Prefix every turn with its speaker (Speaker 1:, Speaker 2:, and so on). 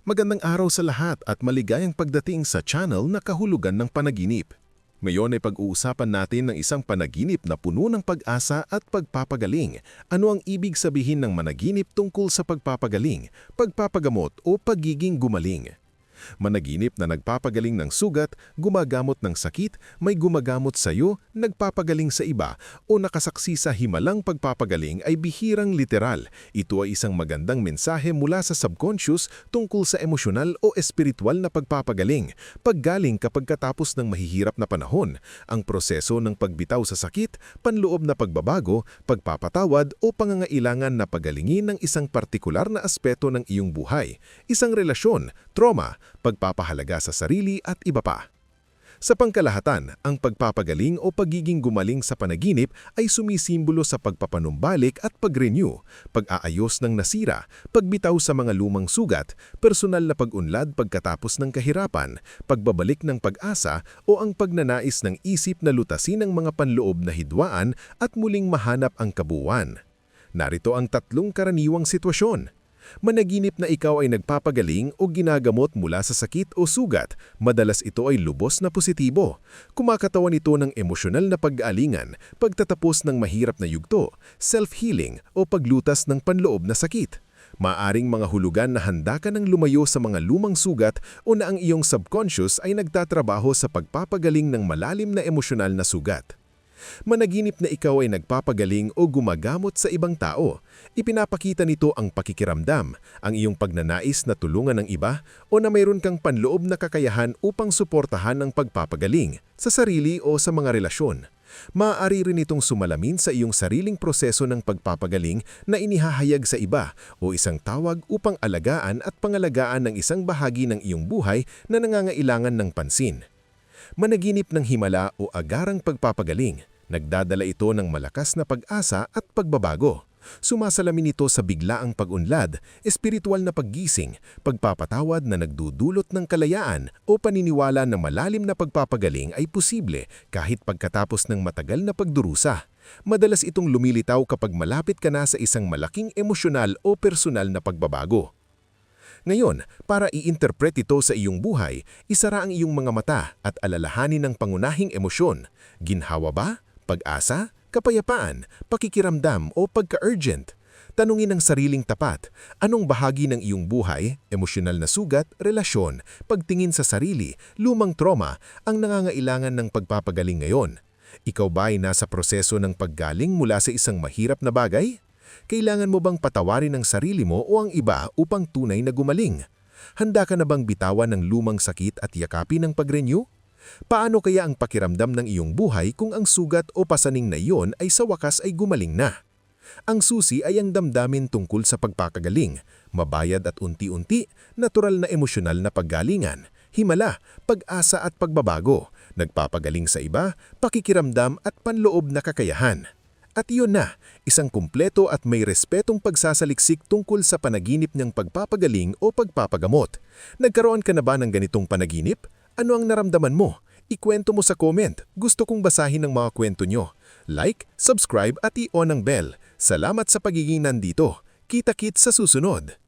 Speaker 1: Magandang araw sa lahat at maligayang pagdating sa channel na Kahulugan ng Panaginip. Ngayon ay pag-uusapan natin ng isang panaginip na puno ng pag-asa at pagpapagaling. Ano ang ibig sabihin ng managinip tungkol sa pagpapagaling, pagpapagamot o pagiging gumaling? Managinip na nagpapagaling ng sugat, gumagamot ng sakit, may gumagamot sa iyo, nagpapagaling sa iba, o nakasaksi sa himalang pagpapagaling ay bihirang literal. Ito ay isang magandang mensahe mula sa subconscious tungkol sa emosyonal o espiritual na pagpapagaling. Paggaling kapag katapos ng mahihirap na panahon, ang proseso ng pagbitaw sa sakit, panloob na pagbabago, pagpapatawad o pangangailangan na pagalingin ng isang partikular na aspeto ng iyong buhay, isang relasyon, trauma, pagpapahalaga sa sarili at iba pa. Sa pangkalahatan, ang pagpapagaling o pagiging gumaling sa panaginip ay sumisimbolo sa pagpapanumbalik at pag-renew, pag-aayos ng nasira, pagbitaw sa mga lumang sugat, personal na pag-unlad pagkatapos ng kahirapan, pagbabalik ng pag-asa o ang pagnanais ng isip na lutasin ang mga panloob na hidwaan at muling mahanap ang kabuuan. Narito ang tatlong karaniwang sitwasyon. Managinip na ikaw ay nagpapagaling o ginagamot mula sa sakit o sugat, madalas ito ay lubos na positibo. Kumakatawan ito ng emosyonal na pag-aalingan, pagtatapos ng mahirap na yugto, self-healing o paglutas ng panloob na sakit. Maaring mga hulugan na handa ka ng lumayo sa mga lumang sugat o na ang iyong subconscious ay nagtatrabaho sa pagpapagaling ng malalim na emosyonal na sugat. Managinip na ikaw ay nagpapagaling o gumagamot sa ibang tao. Ipinapakita nito ang pakikiramdam, ang iyong pagnanais na tulungan ng iba o na mayroon kang panloob na kakayahan upang suportahan ang pagpapagaling sa sarili o sa mga relasyon. Maaari rin itong sumalamin sa iyong sariling proseso ng pagpapagaling na inihahayag sa iba o isang tawag upang alagaan at pangalagaan ng isang bahagi ng iyong buhay na nangangailangan ng pansin. Managinip ng himala o agarang pagpapagaling. Nagdadala ito ng malakas na pag-asa at pagbabago. Sumasalamin ito sa biglaang pag-unlad, espiritual na paggising, pagpapatawad na nagdudulot ng kalayaan o paniniwala na malalim na pagpapagaling ay posible kahit pagkatapos ng matagal na pagdurusa. Madalas itong lumilitaw kapag malapit ka na sa isang malaking emosyonal o personal na pagbabago. Ngayon, para i-interpret ito sa iyong buhay, isara ang iyong mga mata at alalahanin ang pangunahing emosyon. Ginhawa ba? Pag-asa? Kapayapaan? Pakikiramdam o pagka-urgent? Tanungin ang sariling tapat, anong bahagi ng iyong buhay, emosyonal na sugat, relasyon, pagtingin sa sarili, lumang trauma, ang nangangailangan ng pagpapagaling ngayon? Ikaw ba ay nasa proseso ng paggaling mula sa isang mahirap na bagay? Kailangan mo bang patawarin ang sarili mo o ang iba upang tunay na gumaling? Handa ka na bang bitawan ng lumang sakit at yakapin ng pag-renew? Paano kaya ang pakiramdam ng iyong buhay kung ang sugat o pasaning na iyon ay sa wakas ay gumaling na? Ang susi ay ang damdamin tungkol sa pagpapagaling, mabayad at unti-unti, natural na emosyonal na paggalingan, himala, pag-asa at pagbabago, nagpapagaling sa iba, pakikiramdam at panloob na kakayahan. At iyon na, isang kumpleto at may respetong pagsasaliksik tungkol sa panaginip niyang pagpapagaling o pagpapagamot. Nagkaroon ka na ba ng ganitong panaginip? Ano ang naramdaman mo? Ikwento mo sa comment. Gusto kong basahin ang mga kwento nyo. Like, subscribe at i-on ang bell. Salamat sa pagiging nandito. Kita-kits sa susunod.